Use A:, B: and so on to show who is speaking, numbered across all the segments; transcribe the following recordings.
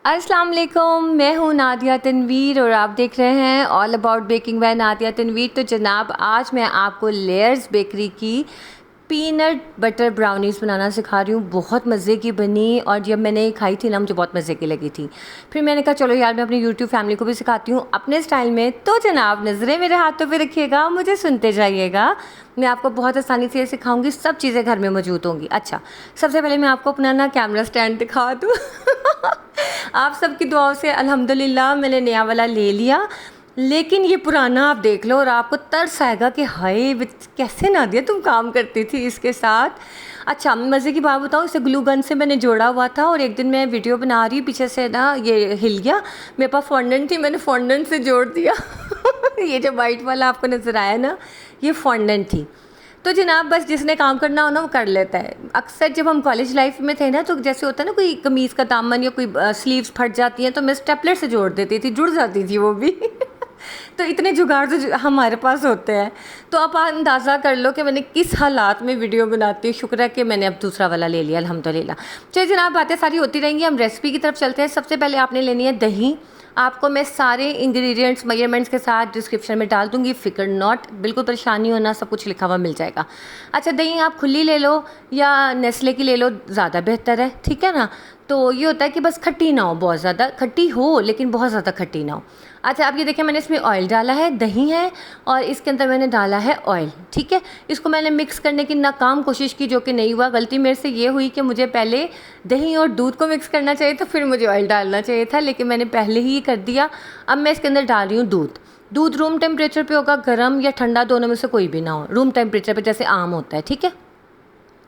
A: अस्सलाम वालेकुम, मैं हूँ नादिया तनवीर और आप देख रहे हैं all about baking by Nadia Tanveer. तो जनाब आज मैं आपको लेयर्स बेकरी की पीनट बटर ब्राउनीज़ बनाना सिखा रही हूँ। बहुत मज़े की बनी और जब मैंने खाई थी ना मुझे बहुत मज़े की लगी थी। फिर मैंने कहा चलो यार मैं अपनी यूट्यूब फैमिली को भी सिखाती हूँ अपने स्टाइल में। तो जनाब नज़रें मेरे हाथों पे रखिएगा, मुझे सुनते जाइएगा। मैं आपको बहुत आसानी से सिखाऊंगी, सब चीज़ें घर में मौजूद होंगी। अच्छा, सबसे पहले मैं आपको अपना ना कैमरा स्टैंड दिखा दूँ। आप सबकी दुआओं से अल्हम्दुलिल्लाह मैंने नया वाला ले लिया, लेकिन ये पुराना आप देख लो और आपको तरस आएगा कि हाय कैसे नादिया तुम काम करती थी इसके साथ। अच्छा, मज़े की बात बताऊँ, इसे ग्लू गन से मैंने जोड़ा हुआ था और एक दिन मैं वीडियो बना रही, पीछे से ना ये हिल गया। मेरे पास फॉन्डेंट थी, मैंने फॉन्डेंट से जोड़ दिया। ये जो वाइट वाला आपको नज़र आया ना, ये फॉन्डेंट थी। तो जनाब बस जिसने काम करना हो ना वो कर लेता है। अक्सर जब हम कॉलेज लाइफ में थे ना तो जैसे होता है ना कोई कमीज़ का दामन या कोई स्लीव्स फट जाती हैं तो मैं स्टेपलर से जोड़ देती थी, जुड़ जाती थी वो भी। तो इतने जुगाड़ तो हमारे पास होते हैं। तो आप अंदाज़ा कर लो कि मैंने किस हालात में वीडियो बनाती हूँ। शुक्र है कि मैंने अब दूसरा वाला ले लिया अल्हम्दुलिल्लाह। चलिए जनाब बातें सारी होती रहेंगी, हम रेसिपी की तरफ चलते हैं। सबसे पहले आपने लेनी है दही। आपको मैं सारे इंग्रेडिएंट्स मेजरमेंट्स के साथ डिस्क्रिप्शन में डाल दूंगी, फिक्र नॉट, बिल्कुल परेशानी होना, सब कुछ लिखा हुआ मिल जाएगा। अच्छा, दही आप खुली ले लो या नेस्ले की ले लो, ज़्यादा बेहतर है, ठीक है ना। तो ये होता है कि बस खट्टी ना हो, बहुत ज़्यादा खट्टी हो लेकिन बहुत ज़्यादा खट्टी ना हो। अच्छा, आप ये देखें मैंने इसमें ऑयल डाला है, दही है और इसके अंदर मैंने डाला है ऑयल, ठीक है। इसको मैंने मिक्स करने की नाकाम कोशिश की, जो कि नहीं हुआ। गलती मेरे से ये हुई कि मुझे पहले दही और दूध को मिक्स करना चाहिए तो फिर मुझे ऑयल डालना चाहिए था, लेकिन मैंने पहले ही कर दिया। अब मैं इसके अंदर डाल रही हूँ दूध। दूध रूम टेम्परेचर पे होगा, गर्म या ठंडा दोनों में से कोई भी ना हो, रूम टेम्परेचर पे जैसे आम होता है, ठीक है।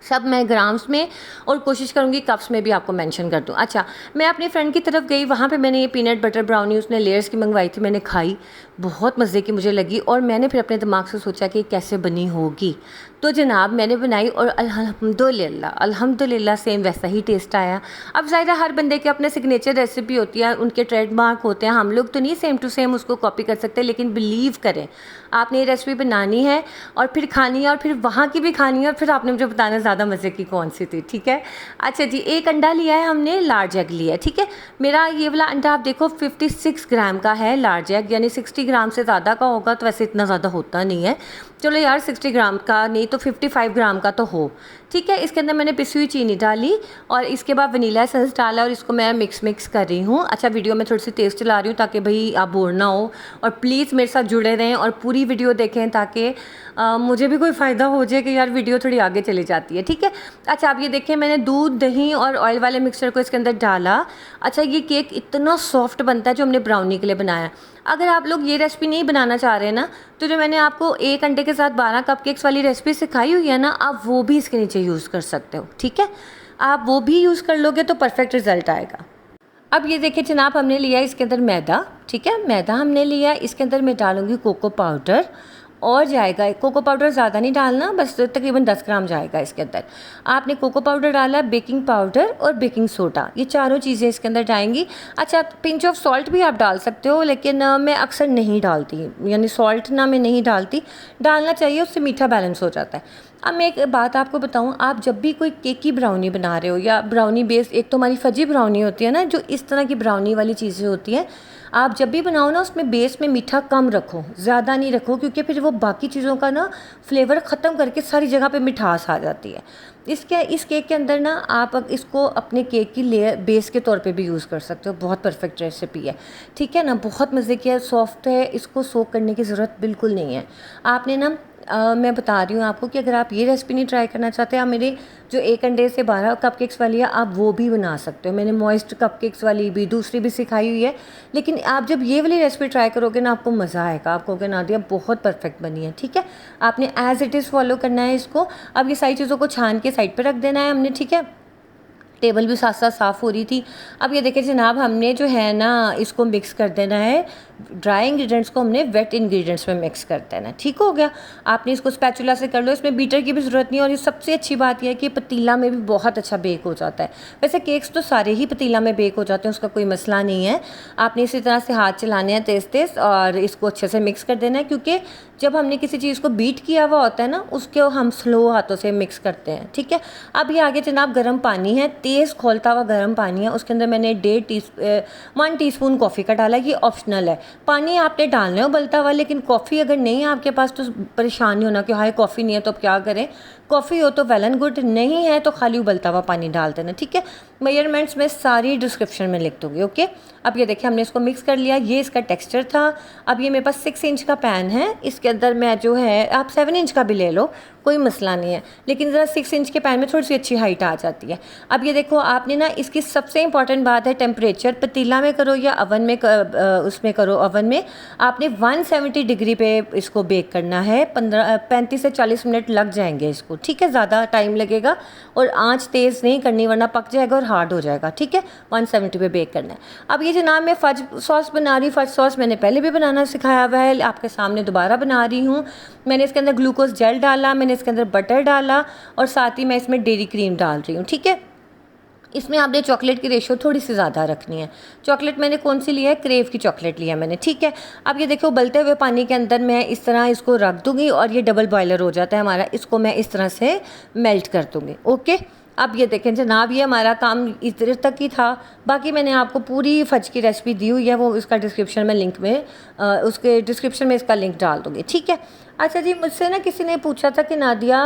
A: सब मैं ग्राम्स में और कोशिश करूँगी कप्स में भी आपको मेंशन कर दूँ। अच्छा, मैं अपनी फ्रेंड की तरफ गई, वहाँ पे मैंने ये पीनट बटर ब्राउनी उसने लेयर्स की मंगवाई थी, मैंने खाई, बहुत मज़े की मुझे लगी और मैंने फिर अपने दिमाग से सोचा कि कैसे बनी होगी। तो जनाब मैंने बनाई और अल्हम्दुलिल्लाह अल्हम्दुलिल्लाह सेम वैसा ही टेस्ट आया। अब ज़ाहिर हर बंदे के अपने सिग्नेचर रेसिपी होती है, उनके ट्रेडमार्क होते हैं, हम लोग तो नहीं सेम टू सेम उसको कॉपी कर सकते, लेकिन बिलीव करें आपने ये रेसिपी बनानी है और फिर खानी है और फिर वहाँ की भी खानी है और फिर आपने मुझे बताना ज़्यादा मज़े की कौन सी थी, ठीक है। अच्छा जी, एक अंडा लिया है हमने, लार्ज एग लिया है, ठीक है। मेरा ये वाला अंडा आप देखो 56 ग्राम का है, लार्ज एग, यानी 60 ग्राम से ज़्यादा का होगा, तो वैसे इतना ज़्यादा होता नहीं है, चलो यार 60 ग्राम का नहीं तो 55 ग्राम का तो हो, ठीक है। इसके अंदर मैंने पिसी हुई चीनी डाली और इसके बाद वनीला एसेंस डाला और इसको मैं मिक्स कर रही हूँ। अच्छा, वीडियो में थोड़ी सी तेज़ चला रही हूँ ताकि भाई आप बोर ना हो और प्लीज़ मेरे साथ जुड़े रहें और पूरी वीडियो देखें ताकि मुझे भी कोई फ़ायदा हो जाए कि यार वीडियो थोड़ी आगे चली जाती है, ठीक है। अच्छा, आप ये देखें मैंने दूध, दही और ऑयल वाले मिक्सचर को इसके अंदर डाला। अच्छा, ये केक इतना सॉफ्ट बनता है जो हमने ब्राउनी के लिए बनाया। अगर आप लोग ये रेसिपी नहीं बनाना चाह रहे हैं ना, तो जो मैंने आपको एक अंडे के साथ 12 कपकेक्स वाली रेसिपी सिखाई हुई है ना, आप वो भी इसके नीचे यूज़ कर सकते हो, ठीक है। आप वो भी यूज़ कर लोगे तो परफेक्ट रिजल्ट आएगा। अब ये देखिए जनाब, हमने लिया इसके अंदर मैदा, ठीक है, मैदा हमने लिया। इसके अंदर मैं डालूंगी कोको पाउडर और जाएगा, कोको पाउडर ज़्यादा नहीं डालना, बस तकरीबन 10 ग्राम जाएगा इसके अंदर। आपने कोको पाउडर डाला, बेकिंग पाउडर और बेकिंग सोडा, ये चारों चीज़ें इसके अंदर जाएंगी। अच्छा, पिंच ऑफ सॉल्ट भी आप डाल सकते हो, लेकिन मैं अक्सर नहीं डालती, यानी सॉल्ट ना मैं नहीं डालती, डालना चाहिए, उससे मीठा बैलेंस हो जाता है। अब मैं एक बात आपको बताऊं, आप जब भी कोई केक की ब्राउनी बना रहे हो या ब्राउनी बेस, एक तो हमारी फजी ब्राउनी होती है ना, जो इस तरह की ब्राउनी वाली चीज़ें होती हैं, आप जब भी बनाओ ना उसमें बेस में मीठा कम रखो, ज़्यादा नहीं रखो, क्योंकि फिर वो बाकी चीज़ों का ना फ्लेवर ख़त्म करके सारी जगह पे मिठास आ जाती है। इस केक के अंदर ना आप इसको अपने केक की लेयर बेस के तौर पे भी यूज़ कर सकते हो, बहुत परफेक्ट रेसिपी है, ठीक है ना। बहुत मज़े की है, सॉफ्ट है, इसको सोक करने की ज़रूरत बिल्कुल नहीं है। आपने ना मैं बता रही हूँ आपको कि अगर आप ये रेसिपी नहीं ट्राई करना चाहते, आप मेरे जो एक अंडे से 12 कपकेक्स वाली है आप वो भी बना सकते हो। मैंने मॉइस्ट कपकेक्स वाली भी दूसरी भी सिखाई हुई है, लेकिन आप जब ये वाली रेसिपी ट्राई करोगे ना आपको मज़ा आएगा, आपको कहोगे नादिया बहुत परफेक्ट बनी है, ठीक है। आपने एज़ इट इज़ फॉलो करना है इसको। अब ये सारी चीज़ों को छान के साइड पर रख देना है हमने, ठीक है। टेबल भी साथ साथ साफ़ हो रही थी। अब ये देखिए जनाब, हमने जो है ना इसको मिक्स कर देना है, ड्राई इंग्रेडिएंट्स को हमने वेट इंग्रेडिएंट्स में मिक्स कर देना है, ठीक हो गया। आपने इसको स्पैचुला से कर लो, इसमें बीटर की भी ज़रूरत नहीं है और ये सबसे अच्छी बात यह है कि पतीला में भी बहुत अच्छा बेक हो जाता है। वैसे केक्स तो सारे ही पतीला में बेक हो जाते हैं, उसका कोई मसला नहीं है। आपने इसी तरह से हाथ चलाने हैं तेज़ तेज़ और इसको अच्छे से मिक्स कर देना है, क्योंकि जब हमने किसी चीज़ को बीट किया हुआ होता है ना, उसको हम स्लो हाथों से मिक्स करते हैं, ठीक है। अब ये आगे जनाब गर्म पानी है, तेज़ खौलता हुआ गर्म पानी है, उसके अंदर मैंने 1 टीस्पून कॉफ़ी का डाला। ये ऑप्शनल है, पानी आपने डालना है उबलता हुआ, लेकिन कॉफ़ी अगर नहीं है आपके पास तो परेशान नहीं होना कि हाय कॉफ़ी नहीं है तो अब क्या करें। कॉफ़ी हो तो वेल एंड गुड, नहीं है तो खाली उबलता हुआ पानी डाल देना, ठीक है। मेजरमेंट्स मैं सारी डिस्क्रिप्शन में लिख दूँगी, ओके। अब ये देखिए हमने इसको मिक्स कर लिया, ये इसका टेक्सचर था। अब ये मेरे पास 6 इंच का पैन है, इसके अंदर मैं जो है, आप 7 इंच का भी ले लो, कोई मसला नहीं है, लेकिन ज़रा 6 इंच के पैन में थोड़ी सी अच्छी हाइट आ जाती है। अब ये देखो आपने ना, इसकी सबसे इंपॉर्टेंट बात है टेम्परेचर, पतीला में करो या ओवन में उसमें करो, ओवन में आपने 170 डिग्री पे इसको बेक करना है। 35 से 40 मिनट लग जाएंगे इसको, ठीक है, ज़्यादा टाइम लगेगा। और आंच तेज़ नहीं करनी वरना पक जाएगा और हार्ड हो जाएगा, ठीक है। 170 पे बेक करना है। अब ये जनाब मैं फज सॉस बना रही, फज सॉस मैंने पहले भी बनाना सिखाया हुआ है, आपके सामने दोबारा बना रही हूँ। मैंने इसके अंदर ग्लूकोज जेल डाला, मैंने इसके अंदर बटर डाला और साथ ही मैं इसमें डेयरी क्रीम डाल रही हूँ, ठीक है। इसमें आपने चॉकलेट की रेशो थोड़ी सी ज़्यादा रखनी है। चॉकलेट मैंने कौन सी लिया है, क्रेव की चॉकलेट लिया मैंने, ठीक है। अब ये देखो उबलते हुए पानी के अंदर मैं इस तरह इसको रख दूँगी और ये डबल बॉयलर हो जाता है हमारा, इसको मैं इस तरह से मेल्ट कर दूँगी, ओके। अब ये देखें जनाब, ये हमारा काम इधर तक ही था। बाकी मैंने आपको पूरी फज की रेसिपी दी हुई है, वो इसका डिस्क्रिप्शन में लिंक में उसके डिस्क्रिप्शन में इसका लिंक डाल दूँगी, ठीक है। अच्छा जी, मुझसे ना किसी ने पूछा था कि नादिया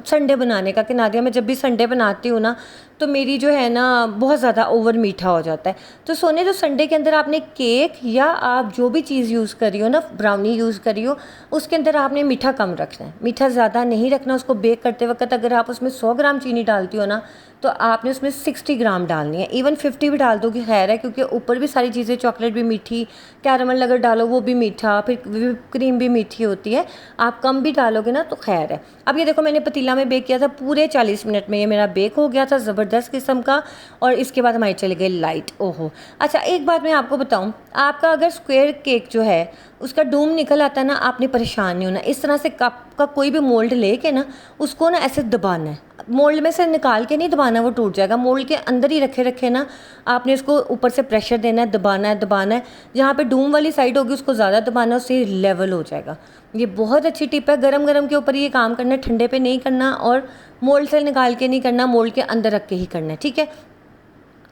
A: संडे बनाने का, कि नादिया मैं जब भी संडे बनाती हूँ ना तो मेरी जो है ना बहुत ज़्यादा ओवर मीठा हो जाता है। तो सोने जो संडे के अंदर आपने केक या आप जो भी चीज़ यूज़ करी हो ना, ब्राउनी यूज़ करी हो, उसके अंदर आपने मीठा कम रखना है, मीठा ज़्यादा नहीं रखना। उसको बेक करते वक्त अगर आप उसमें 100 ग्राम चीनी डालती हो ना तो आपने उसमें 60 ग्राम डालनी है। इवन 50 भी डाल दोगे खैर है, क्योंकि ऊपर भी सारी चीज़ें, चॉकलेट भी मीठी, कैरामल अगर डालो वो भी मीठा, फिर व्हिप क्रीम भी मीठी होती है। आप कम भी डालोगे ना तो खैर है। अब ये देखो मैंने पतीला में बेक किया था, पूरे 40 मिनट में ये मेरा बेक हो गया था, ज़बरदस्त किस्म का। और इसके बाद हमारी चली गई लाइट। ओहो, अच्छा एक बात मैं आपको बताऊँ, आपका अगर स्क्वायर केक जो है उसका डोम निकल आता है ना, आपने परेशान नहीं होना। इस तरह से कप का कोई भी मोल्ड लेके ना उसको ना ऐसे दबाना है, मोल्ड में से निकाल के नहीं दबाना, वो टूट जाएगा। मोल्ड के अंदर ही रखे रखे ना आपने इसको ऊपर से प्रेशर देना है, दबाना है दबाना है। जहाँ पे डूम वाली साइड होगी उसको ज़्यादा दबाना है, उससे लेवल हो जाएगा। ये बहुत अच्छी टिप है, गरम गरम के ऊपर ये काम करना है, ठंडे पे नहीं करना, और मोल्ड से निकाल के नहीं करना, मोल्ड के अंदर रख के ही करना है, ठीक है।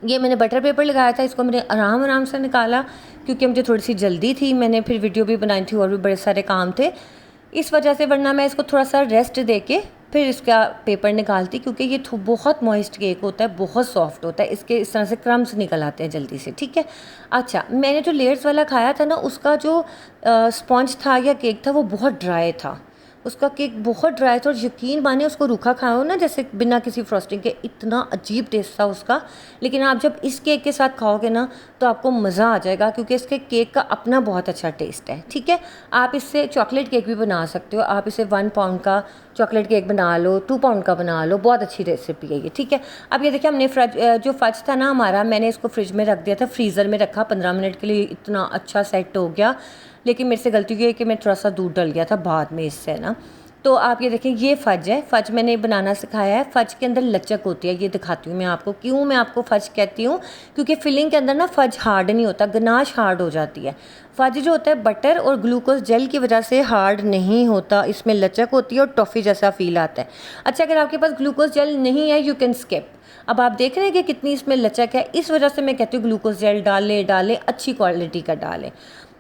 A: ये मैंने बटर पेपर लगाया था, इसको मैंने आराम आराम से निकाला क्योंकि मुझे थोड़ी सी जल्दी थी, मैंने फिर वीडियो भी बनाई थी और भी बड़े सारे काम थे इस वजह से, वरना मैं इसको थोड़ा सा रेस्ट दे के फिर इसका पेपर निकालती, क्योंकि ये बहुत मॉइस्ट केक होता है, बहुत सॉफ्ट होता है, इसके इस तरह से क्रम्स निकल आते हैं जल्दी से, ठीक है। अच्छा, मैंने जो लेयर्स वाला खाया था ना, उसका जो स्पॉन्ज था या केक था वो बहुत ड्राई था, उसका केक बहुत ड्राई था। और यकीन माने उसको रूखा खाओ ना, जैसे बिना किसी फ्रॉस्टिंग के, इतना अजीब टेस्ट था उसका। लेकिन आप जब इस केक के साथ खाओगे ना तो आपको मज़ा आ जाएगा, क्योंकि इसके केक का अपना बहुत अच्छा टेस्ट है, ठीक है। आप इससे चॉकलेट केक भी बना सकते हो, आप इसे 1 पाउंड का चॉकलेट केक बना लो, 2 पाउंड का बना लो, बहुत अच्छी रेसिपी है ये, ठीक है। अब ये देखिए हमने जो फज था ना हमारा, मैंने इसको फ्रिज में रख दिया था, फ्रीज़र में रखा 15 मिनट के लिए, इतना अच्छा सेट हो गया। लेकिन मेरे से गलती हुई है कि मैं थोड़ा सा दूध डल गया था बाद में इससे ना। तो आप ये देखें, ये फ़ज है, फ़ज मैंने बनाना सिखाया है। फ़ज के अंदर लचक होती है, ये दिखाती हूँ मैं आपको। क्यों मैं आपको फ़ज कहती हूँ, क्योंकि फिलिंग के अंदर ना फ़ज हार्ड नहीं होता, गनाश हार्ड हो जाती है। फ़ज जो होता है बटर और ग्लूकोज जेल की वजह से हार्ड नहीं होता, इसमें लचक होती है और टॉफ़ी जैसा फील आता है। अच्छा, अगर आपके पास ग्लूकोज जेल नहीं है, यू कैन स्किप। अब आप देख रहे हैं कि कितनी इसमें लचक है, इस वजह से मैं कहती हूँ ग्लूकोज जेल डालें, अच्छी क्वालिटी का डालें।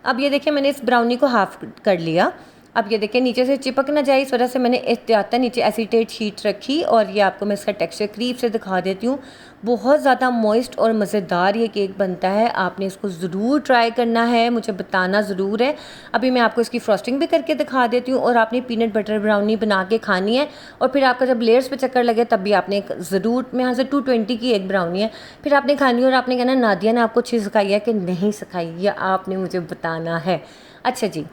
A: अब ये देखिए मैंने इस ब्राउनी को हाफ़ कर लिया। अब ये देखिए नीचे से चिपक ना जाए, इस वजह से मैंने एहतियातन नीचे एसीटेट शीट रखी। और ये आपको मैं इसका टेक्सचर करीब से दिखा देती हूँ। बहुत ज़्यादा मॉइस्ट और मज़ेदार ये केक बनता है, आपने इसको ज़रूर ट्राई करना है, मुझे बताना ज़रूर है। अभी मैं आपको इसकी फ्रॉस्टिंग भी करके दिखा देती हूँ। और आपने पीनट बटर ब्राउनी बना के खानी है, और फिर आपका जब लेयर्स पे चक्कर लगे तब भी आपने ज़रूर, मैं यहाँ से 220 की एक ब्राउनी है, फिर आपने खानी है और आपने कहना नादिया ने आपको अच्छी सिखाई है कि नहीं सिखाई, या आपने मुझे बताना है। अच्छा जी,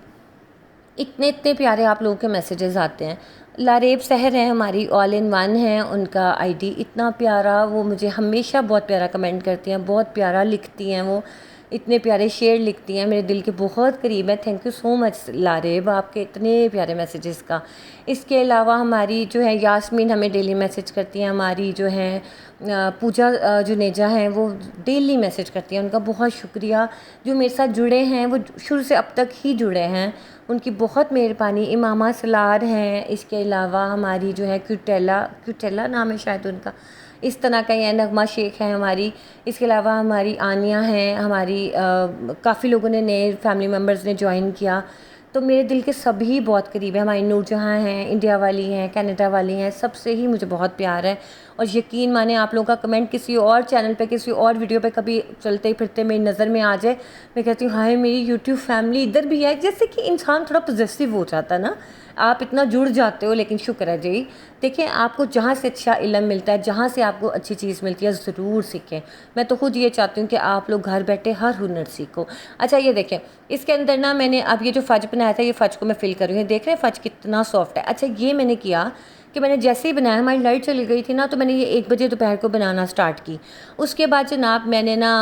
A: इतने प्यारे आप लोगों के मैसेजेस आते हैं। लारेब सहर हैं हमारी, ऑल इन वन है उनका आईडी, इतना प्यारा, वो मुझे हमेशा बहुत प्यारा कमेंट करती हैं, बहुत प्यारा लिखती हैं, वो इतने प्यारे शेर लिखती हैं, मेरे दिल के बहुत करीब है। Thank you so much Laraib, आपके इतने प्यारे मैसेजेस का। इसके अलावा हमारी जो है यास्मीन हमें डेली मैसेज करती हैं, हमारी जो है पूजा जुनेजा हैं वो डेली मैसेज करती हैं, उनका बहुत शुक्रिया। जो मेरे साथ जुड़े हैं वो शुरू से अब तक ही जुड़े हैं, उनकी बहुत मेहरबानी। इमामा सलार हैं, इसके अलावा हमारी जो है क्यूटेला नाम है शायद उनका, इस तरह का ही है। नगमा शेख है हमारी, इसके अलावा हमारी आनिया हैं, हमारी काफ़ी लोगों ने नए फैमिली मेम्बर्स ने ज्वाइन किया, तो मेरे दिल के सभी बहुत करीब है। हमारी नूरजहाँ हैं, इंडिया वाली हैं, कनाडा वाली हैं, सबसे ही मुझे बहुत प्यार है। और यकीन माने आप लोगों का कमेंट किसी और चैनल पे, किसी और वीडियो पे कभी चलते फिरते मेरी नज़र में आ जाए, मैं कहती हूँ हाय मेरी यूट्यूब फैमिली इधर भी है। जैसे कि इंसान थोड़ा पॉजेसिव हो जाता है ना, आप इतना जुड़ जाते हो। लेकिन शुक्र है जी, देखिए आपको जहाँ से अच्छा इल्म मिलता है, जहाँ से आपको अच्छी चीज़ मिलती है, ज़रूर सीखें। मैं तो खुद ये चाहती हूँ कि आप लोग घर बैठे हर हुनर सीखो। अच्छा ये देखें, इसके अंदर ना मैंने अब ये जो फ़ज बनाया था, ये फ़ज को मैं फ़िल कर रही हूँ। देख रहे हैं फ़ज कितना सॉफ्ट है। अच्छा ये मैंने किया कि मैंने जैसे ही बनाया, हमारी लाइट चली गई थी ना, तो मैंने ये 1 बजे दोपहर को बनाना स्टार्ट की। उसके बाद जनाब मैंने ना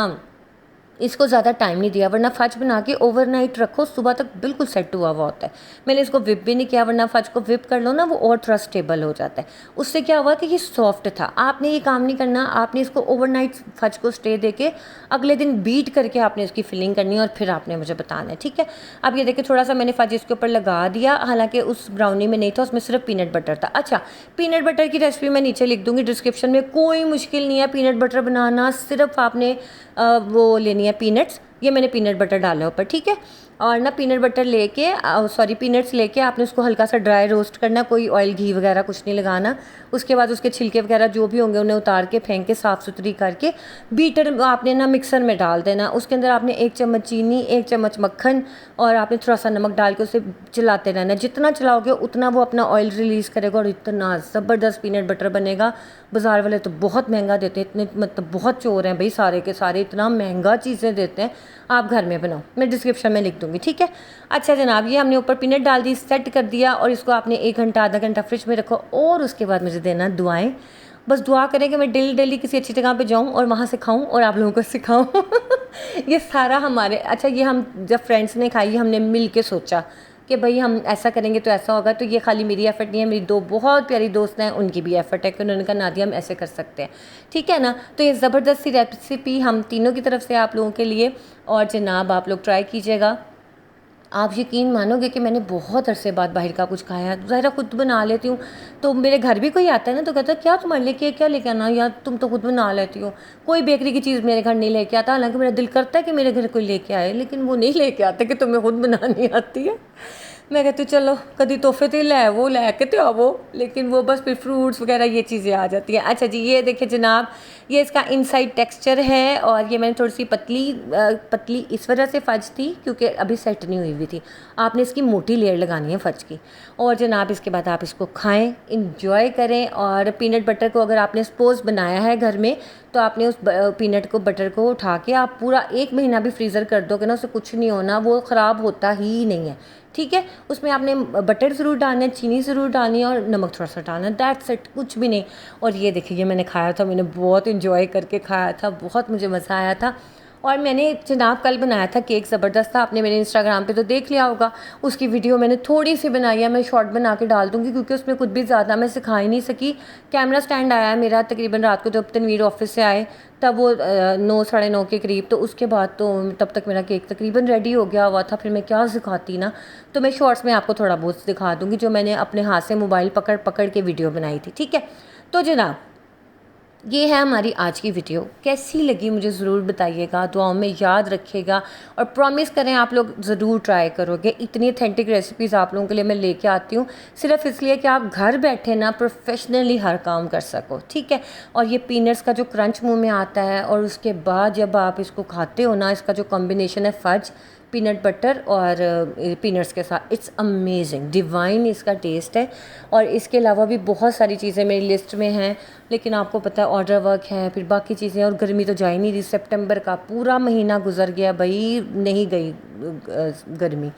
A: इसको ज़्यादा टाइम नहीं दिया, वरना फ़ज बना के ओवरनाइट रखो, सुबह तक बिल्कुल सेट हुआ हुआ होता है। मैंने इसको विप भी नहीं किया, वरना फ़ज को विप कर लो ना वो और थोड़ा स्टेबल हो जाता है। उससे क्या हुआ कि ये सॉफ्ट था। आपने ये काम नहीं करना, आपने इसको ओवरनाइट फ़ज को स्टे दे के अगले दिन बीट करके आपने इसकी फिलिंग करनी है और फिर आपने मुझे बताना है, ठीक है। अब ये देखिए थोड़ा सा मैंने फ़ज इसके ऊपर लगा दिया, हालांकि उस ब्राउनी में नहीं था, उसमें सिर्फ पीनट बटर था। अच्छा पीनट बटर की रेसिपी मैं नीचे लिख दूँगी डिस्क्रिप्शन में, कोई मुश्किल नहीं है पीनट बटर बनाना, सिर्फ आपने वो लेनी है पीनट्स। ये मैंने पीनट बटर डाला ऊपर, ठीक है। और ना पीनट बटर लेके सॉरी पीनट्स लेके आपने उसको हल्का सा ड्राई रोस्ट करना, कोई ऑयल घी वगैरह कुछ नहीं लगाना। उसके बाद उसके छिलके वगैरह जो भी होंगे उन्हें उतार के फेंक के साफ़ सुथरी करके बीटर आपने ना मिक्सर में डाल देना। उसके अंदर आपने 1 चम्मच चीनी, 1 चम्मच मक्खन और आपने थोड़ा सा नमक डाल के उसे चलाते रहना। जितना चलाओगे उतना वो अपना ऑयल रिलीज़ करेगा और इतना ज़बरदस्त पीनट बटर बनेगा। बाज़ार वाले तो बहुत महंगा देते हैं, इतने मतलब बहुत चोर हैं भाई सारे के सारे, इतना महंगा चीज़ें देते हैं। आप घर में बनाओ, मैं डिस्क्रिप्शन में लिख दूँगी, ठीक है। अच्छा जनाब ये हमने ऊपर पीनट डाल दी, सेट कर दिया और इसको आपने 1 घंटा आधा घंटा फ्रिज में रखो। और उसके बाद मुझे देना दुआएं, बस दुआ करें कि मैं डेली किसी अच्छी जगह पे जाऊं और वहाँ से खाऊं और आप लोगों को सिखाऊं। ये सारा हमारे, अच्छा ये हम जब फ्रेंड्स ने खाई हमने मिल के सोचा कि भाई हम ऐसा करेंगे तो ऐसा होगा। तो ये खाली मेरी एफ़र्ट नहीं है, मेरी 2 बहुत प्यारी दोस्त हैं, उनकी भी एफ़र्ट है कि उन्होंने कहा नादिया हम ऐसे कर सकते हैं, ठीक है ना। तो ये ज़बरदस्त सी रेसिपी हम तीनों की तरफ से आप लोगों के लिए, और जनाब आप लोग ट्राई कीजिएगा। आप यकीन मानोगे कि मैंने बहुत अरसे बाद बाहर का कुछ खाया है। ज़ाहिर खुद बना लेती हूँ, तो मेरे घर भी कोई आता है ना तो कहता है क्या तुम्हारे लिए क्या लेके आना, या तुम तो खुद बना लेती हो। कोई बेकरी की चीज़ मेरे घर नहीं लेके आता, हालांकि मेरा दिल करता है कि मेरे घर कोई लेके आए, लेकिन वो नहीं लेके आता कि तुम्हें खुद बनानी आती है। मैं कहती हूँ चलो कभी तोहफे तो लै वो लैके तो आवो, लेकिन वो बस फिर फ्रूट्स वगैरह ये चीज़ें आ जाती हैं। अच्छा जी ये देखिए जनाब, ये इसका इनसाइड टेक्सचर है और ये मैंने थोड़ी सी पतली इस वजह से फ़ज थी क्योंकि अभी सेट नहीं हुई थी। आपने इसकी मोटी लेयर लगानी है फ़ज की। और जनाब इसके बाद आप इसको खाएं, इंजॉय करें। और पीनट बटर को अगर आपने सपोज़ बनाया है घर में, तो आपने उस पीनट को बटर को उठा के आप पूरा 1 महीना भी फ्रीज़र कर दोगे ना, उससे कुछ नहीं होना, वो ख़राब होता ही नहीं है, ठीक है। उसमें आपने बटर ज़रूर डालना है, चीनी ज़रूर डालनी है और नमक थोड़ा सा डालना है, दैट्स इट, कुछ भी नहीं। और ये देखिए ये मैंने खाया था, मैंने बहुत इंजॉय करके खाया था, बहुत मुझे मज़ा आया था। और मैंने जनाब कल बनाया था केक, ज़बरदस्त था। आपने मेरे इंस्टाग्राम पे तो देख लिया होगा, उसकी वीडियो मैंने थोड़ी सी बनाई है, मैं शॉर्ट बना के डाल दूँगी क्योंकि उसमें कुछ भी ज़्यादा मैं सिखा ही नहीं सकी। कैमरा स्टैंड आया है मेरा तकरीबन रात को, जब तनवीर ऑफिस से आए तब वो 9 साढ़े 9 के करीब, तो उसके बाद तो तब तक मेरा केक तकरीबन रेडी हो गया हुआ था। फिर मैं क्या सिखाती ना, तो मैं शॉर्ट्स में आपको थोड़ा बहुत दिखा दूँगी जो मैंने अपने हाथ से मोबाइल पकड़ पकड़ के वीडियो बनाई थी, ठीक है। तो जनाब ये है हमारी आज की वीडियो, कैसी लगी मुझे ज़रूर बताइएगा, दुआओं में याद रखिएगा और प्रॉमिस करें आप लोग ज़रूर ट्राई करोगे। इतनी ऑथेंटिक रेसिपीज़ आप लोगों के लिए मैं लेके आती हूँ सिर्फ इसलिए कि आप घर बैठे ना प्रोफेशनली हर काम कर सको, ठीक है। और ये पीनट्स का जो क्रंच मुंह में आता है और उसके बाद जब आप इसको खाते हो ना, इसका जो कॉम्बिनेशन है फ़ज पीनट बटर और पीनट्स के साथ, इट्स अमेजिंग, डिवाइन इसका टेस्ट है। और इसके अलावा भी बहुत सारी चीज़ें मेरी लिस्ट में हैं, लेकिन आपको पता है ऑर्डर वर्क है, फिर बाकी चीज़ें, और गर्मी तो जा ही नहीं रही। सितंबर का पूरा महीना गुजर गया भाई, नहीं गई गर्मी।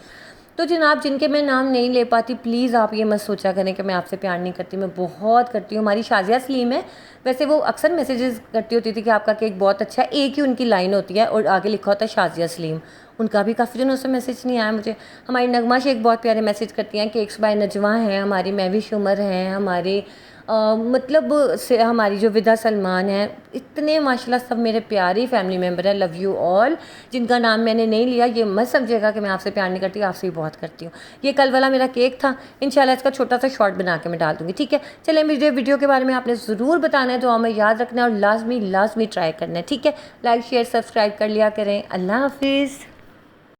A: तो जनाब जिनके मैं नाम नहीं ले पाती, प्लीज़ आप ये मत सोचा करें कि मैं आपसे प्यार नहीं करती, मैं बहुत करती हूँ। हमारी शाजिया सलीम है, वैसे वो अक्सर मैसेजेस करती होती थी कि आपका केक बहुत अच्छा है, एक ही उनकी लाइन होती है और आगे लिखा होता है शाजिया सलीम। उनका भी काफ़ी दिनों से मैसेज नहीं आया मुझे। हमारी नगमा शेख बहुत प्यारे मैसेज करती हैं, केक्स बाय नजवा हैं हमारी, महविश उमर हैं हमारे, मतलब से हमारी जो विदा सलमान है, इतने माशाल्लाह सब मेरे प्यारी फैमिली मेम्बर है, लव यू ऑल। जिनका नाम मैंने नहीं लिया ये मत समझिएगा कि मैं आपसे प्यार नहीं करती, आपसे ही बहुत करती हूँ। ये कल वाला मेरा केक था, इंशाल्लाह इसका छोटा सा शॉर्ट बना के मैं डाल दूँगी, ठीक है। चलिए, मुझे वीडियो के बारे में आपने ज़रूर बताना है, तो हमें याद रखना है और लाजमी ट्राई करना है, ठीक है। लाइक शेयर सब्सक्राइब कर लिया करें। अल्लाह हाफिज़।